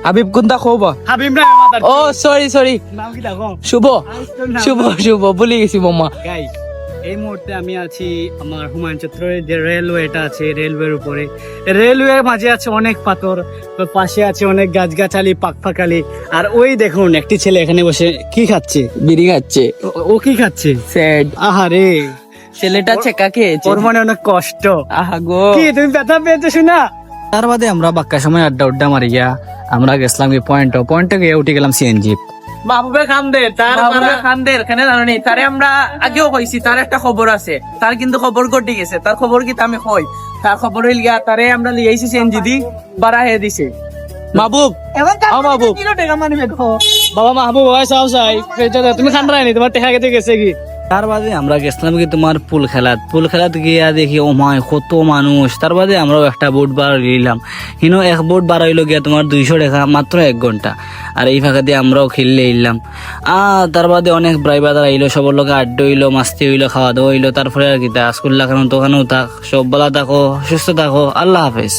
হাবিব কোনটা কব হাবিব না আমার ও সরি নাম কি দেখো শুভ শুভ ভুলে গেছি মামা। গাইস এই মুহূর্তে আমি আছি আমার হুমায়ুন চত্বরের যে রেলওয়েটা আছে রেলওয়ের উপরে। রেলওয়ের মাঝে আছে অনেক পাথর, তো পাশে আছে অনেক গাছগাছালি পাকপাকালি। আর ওই দেখুন একটি ছেলে এখানে বসে কি খাচ্ছে, বিড়ি খাচ্ছে ও কি খাচ্ছে? স্যাড আহারে, ছেলেটা চেকা খেয়েছে ওর মনে অনেক কষ্ট। আহা গো কি তুমি ব্যথা পেয়েছো শোনা? তার বাদে আমরা বাক্কা সময় আড্ডা মারি গিয়া আমরা গেছিলাম কি পয়েন্টে গিয়ে উঠে গেলাম সিএনজি। মাহবুবে খানদের এখানে জানি তারে আমরা আগেও কইছি তার একটা খবর আছে, তার কিন্তু খবর ঘটে গেছে। তার খবর কি আমি কই, তার খবর হইল গিয়া তারে আমরা লিয়াইছি সিএনজি দি বাড়াহে দিছে। মাহবুব মাহবুব বাবা মাহবুব ভাই সব চাই তুমি খান রায়নি, তোমার টেকা কেটে গেছে কি? তার বাদে আমরা গেছিলাম কি তোমার পুল খেলাত গিয়া দেখি ও মায় কত মানুষ। তার বাদে আমরাও একটা বোট বার নিলাম, হিনো এক বোট বার হইলো গিয়া তোমার 200 টাকা মাত্র 1 ঘন্টা। আর এই ফাঁকা দিয়ে আমরাও খেললে এলাম। তার বাদে অনেক ব্রাইবাদার আইলো, সবার লোক আড্ডা হইলো, মাস্তি হইলো, খাওয়া দাওয়া হইলো। তারপরে আর কি স্কুল লাগানো দোকানেও থাক, সব বেলা থাকো, সুস্থ থাকো, আল্লাহ হাফেজ।